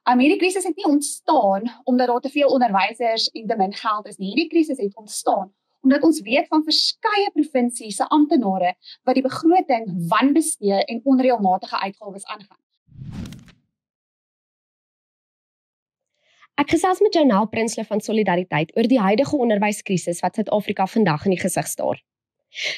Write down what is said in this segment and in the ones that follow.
Hierdie krisis het nie ontstaan omdat daar te veel onderwysers en te min geld is nie. Hierdie krisis het ontstaan omdat ons weet van verskeie provinsies se amptenare wat die begroting wanbestee en onreëlmatige uitgawes aangaan. Ek gesels met Janelle Prinsloo van Solidariteit oor die huidige onderwyskrisis wat Suid-Afrika vandag in die gesig staar.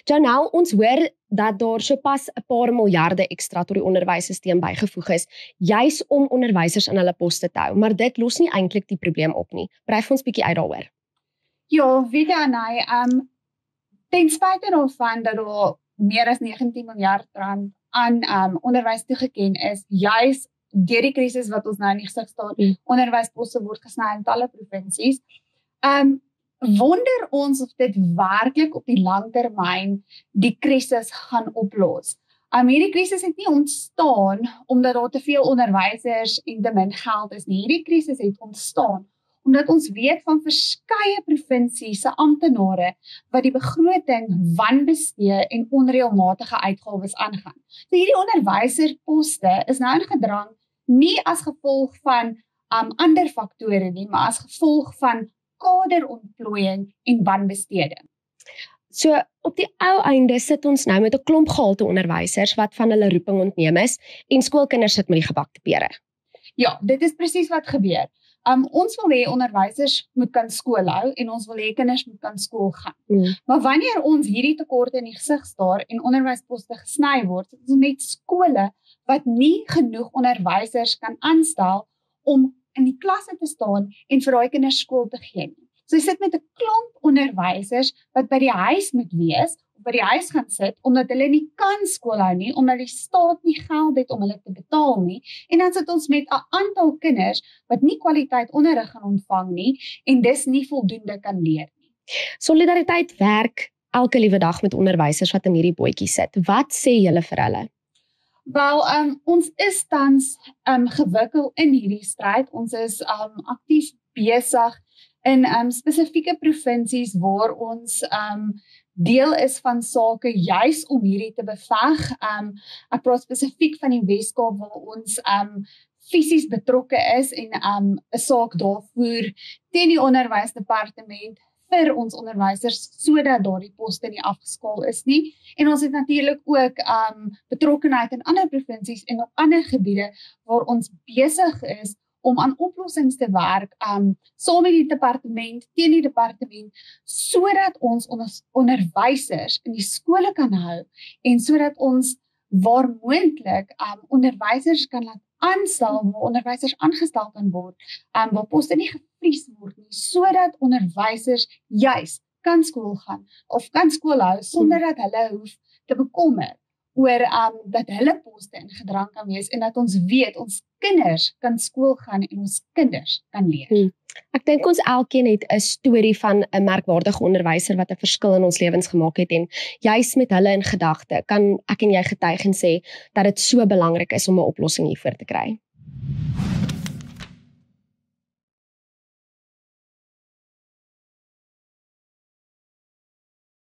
Janelle, ons hoor dat daar sopas 'n paar miljarde ekstra tot die onderwysstelsel bygevoeg is, juis om onderwysers aan hulle poste te hou, maar dit los nie eintlik die probleem op nie. Brei vir ons bietjie uit daaroor. Ja, weet jy Anay, ten spyte daarvan dat daar meer as 19 miljard rand aan onderwys toegeken is, juis deur die krisis wat ons nou in die gesig staan, onderwysposte word gesny in talle provinsies. Wonder ons of dit werklik op die langtermyn die krisis gaan oplos. Hierdie krisis het nie ontstaan omdat daar te veel onderwysers en te min geld is nie. Hierdie krisis het ontstaan omdat ons weet van verskeie provinsies se amptenare wat die begroting wanbestee en onreëlmatige uitgawes aangaan. So hierdie onderwyserposte is nou in gedrang nie as gevolg van ander faktore nie, maar as gevolg van kaderontplooiing en wanbesteding. So op die ou einde sit ons nou met 'n klomp gehalte onderwysers wat van hulle roeping ontneem is en skoolkinders sit met die gebakte pere. Ja, dit is presies wat gebeur. Ons wil hê onderwysers moet kan skool hou en ons wil hê kinders moet kan skool gaan. Maar wanneer ons hierdie tekorte in die gesig staar en onderwysposte gesny word, is ons met skole wat nie genoeg onderwysers kan aanstel om in die klasse te staan en vir daai kinders skool te gee. So jy sit met 'n klomp onderwysers wat by die huis moet wees, of by die huis gaan sit, omdat hulle nie kan skool hou nie, omdat die staat nie geld het om hulle te betaal nie, en dan sit ons met 'n aantal kinders wat nie kwaliteit onderrig gaan ontvang nie, en dis nie voldoende kan leer nie. Solidariteit werk elke liewe dag met onderwysers wat in hierdie bootjie sit. Wat sê julle vir hulle? Wel, ons is tans gewikkel in hierdie stryd. Ons is aktief besig in spesifieke provinsies waar ons deel is van sake juis om hierdie te beveg. Ek praat spesifiek van die Weskaap waar ons fisies betrokke is en 'n saak daarvoor teen die onderwysdepartement vir ons onderwysers sodat daardie poste nie afgeskaal is nie. En ons het natuurlik ook betrokkenheid in ander provinsies en op ander gebiede waar ons besig is om aan oplossings te werk saam met die departement, teen die departement, sodat ons onderwysers in die skole kan hou en sodat ons waar moontlik onderwysers kan laat aanstel, waar onderwysers aangestel kan word, waar poste nie gevries word nie, sodat onderwysers juis kan skool gaan of kan skool hou sonder dat hulle hoef te bekommer oor dat hulle poste in gedrang kan wees en dat ons weet ons kinders kan skool gaan en ons kinders kan leer. Ek dink ons elkeen het 'n storie van 'n merkwaardige onderwyser wat 'n verskil in ons lewens gemaak het en juis met hulle in gedagte kan ek en jy getuig en sê dat dit so belangrik is om 'n oplossing hiervoor te kry.